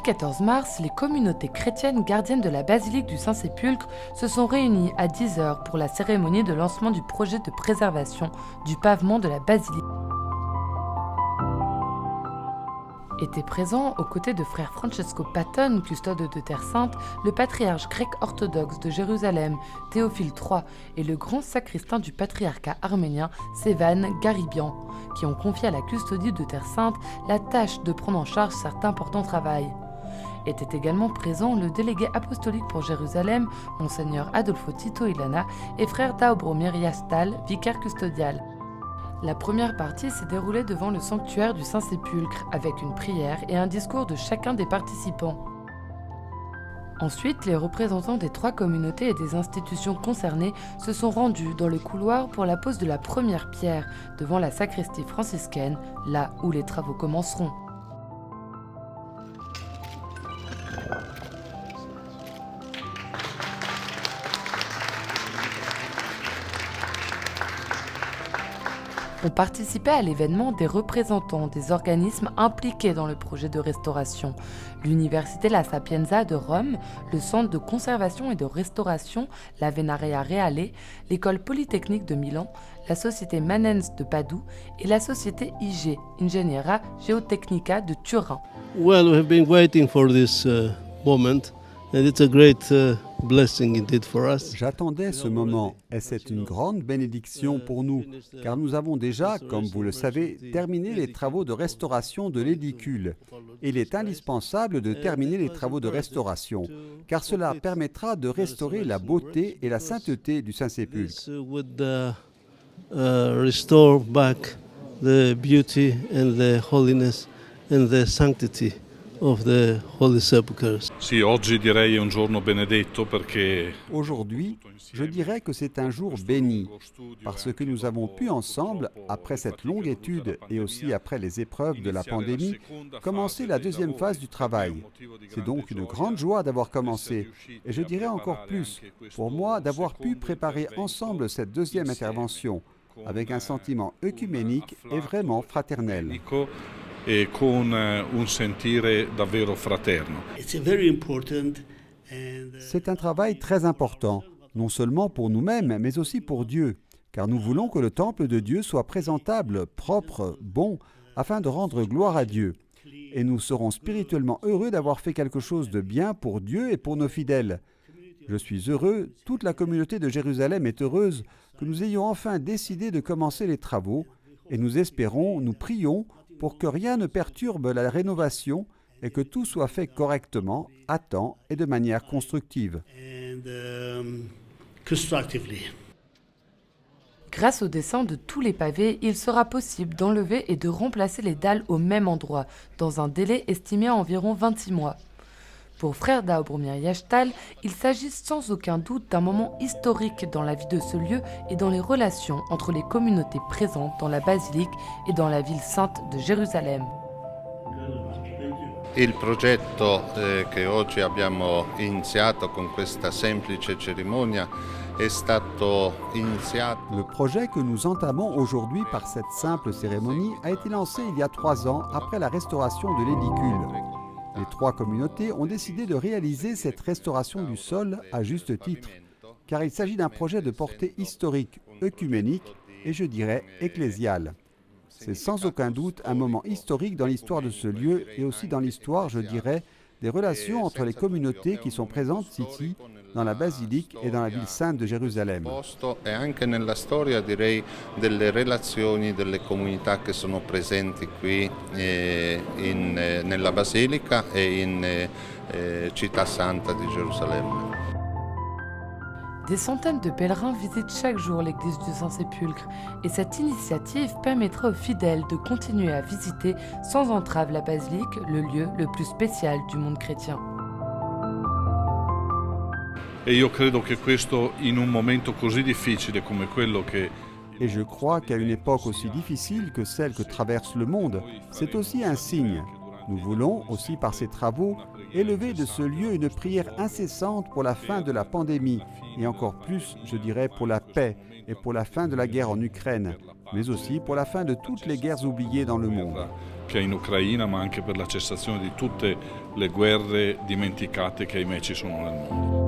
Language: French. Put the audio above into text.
Mardi 14 mars, les communautés chrétiennes gardiennes de la basilique du Saint-Sépulcre se sont réunies à 10h pour la cérémonie de lancement du projet de préservation du pavement de la basilique. Était présent, aux côtés de frère Francesco Patton, custode de Terre Sainte, le patriarche grec orthodoxe de Jérusalem, Théophile III, et le grand sacristain du patriarcat arménien, Sévan Garibian, qui ont confié à la custodie de Terre Sainte la tâche de prendre en charge cet important travail. Était également présent le délégué apostolique pour Jérusalem, Monseigneur Adolfo Tito Ilana, et frère Taobromir Yastal, vicaire custodial. La première partie s'est déroulée devant le sanctuaire du Saint-Sépulcre, avec une prière et un discours de chacun des participants. Ensuite, les représentants des 3 communautés et des institutions concernées se sont rendus dans le couloir pour la pose de la première pierre, devant la sacristie franciscaine, là où les travaux commenceront. Ont participé à l'événement des représentants des organismes impliqués dans le projet de restauration, l'Université La Sapienza de Rome, le Centre de conservation et de restauration La Venaria Reale, l'École Polytechnique de Milan, la Société Manens de Padoue et la Société IG, Ingegneria Geotecnica de Turin. Well, we have been waiting for this moment, and it's a great blessing indeed for us. J'attendais ce moment et c'est une grande bénédiction pour nous, car nous avons déjà, comme vous le savez, terminé les travaux de restauration de l'édicule. Il est indispensable de terminer les travaux de restauration, car cela permettra de restaurer la beauté et la sainteté du Saint-Sépulcre. This would restore back the beauty and the holiness and the sanctity of the Holy Sepulchres. Sì, oggi direi è un giorno benedetto perché Aujourd'hui, je dirais que c'est un jour béni, parce que nous avons pu ensemble, après cette longue étude et aussi après les épreuves de la pandémie, commencer la deuxième phase du travail. C'est donc une grande joie d'avoir commencé, et je dirais encore plus, pour moi, d'avoir pu préparer ensemble cette deuxième intervention, avec un sentiment œcuménique et vraiment fraternel. e con un sentire davvero fraterno. C'est un travail très important, non seulement pour nous-mêmes, mais aussi pour Dieu, car nous voulons que le temple de Dieu soit présentable, propre, bon, afin de rendre gloire à Dieu. Et nous serons spirituellement heureux d'avoir fait quelque chose de bien pour Dieu et pour nos fidèles. Je suis heureux, toute la communauté de Jérusalem est heureuse que nous ayons enfin décidé de commencer les travaux, et nous espérons, nous prions, pour que rien ne perturbe la rénovation et que tout soit fait correctement, à temps et de manière constructive. Grâce au dessin de tous les pavés, il sera possible d'enlever et de remplacer les dalles au même endroit, dans un délai estimé à environ 26 mois. Pour frère Taobromir Yastal, il s'agit sans aucun doute d'un moment historique dans la vie de ce lieu et dans les relations entre les communautés présentes dans la basilique et dans la ville sainte de Jérusalem. Il progetto che oggi abbiamo iniziato con questa semplice cerimonia è stato iniziato. Le projet que nous entamons aujourd'hui par cette simple cérémonie a été lancé il y a 3 ans après la restauration de l'édicule. Les 3 communautés ont décidé de réaliser cette restauration du sol à juste titre, car il s'agit d'un projet de portée historique, œcuménique et je dirais ecclésiale. C'est sans aucun doute un moment historique dans l'histoire de ce lieu et aussi dans l'histoire, je dirais, des relations entre les communautés qui sont présentes ici, dans la basilique et dans la ville sainte de Jérusalem. E anche nella storia, direi, delle relazioni delle comunità che sono presenti qui nella basilica e in città santa di Gerusalemme. Des centaines de pèlerins visitent chaque jour l'église du Saint-Sépulcre et cette initiative permettra aux fidèles de continuer à visiter sans entrave la basilique, le lieu le plus spécial du monde chrétien. E io credo che questo, in un momento così difficile come quello che Et je crois qu'à une époque aussi difficile que celle que traverse le monde, c'est aussi un signe. Nous voulons aussi par ces travaux élever de ce lieu une prière incessante pour la fin de la pandémie et encore plus, je dirais, pour la paix et pour la fin de la guerre en Ukraine, mais aussi pour la fin de toutes les guerres oubliées dans le monde. che è in Ucraina, ma anche per la cessazione di tutte le guerre dimenticate che ahimè ci sono nel mondo.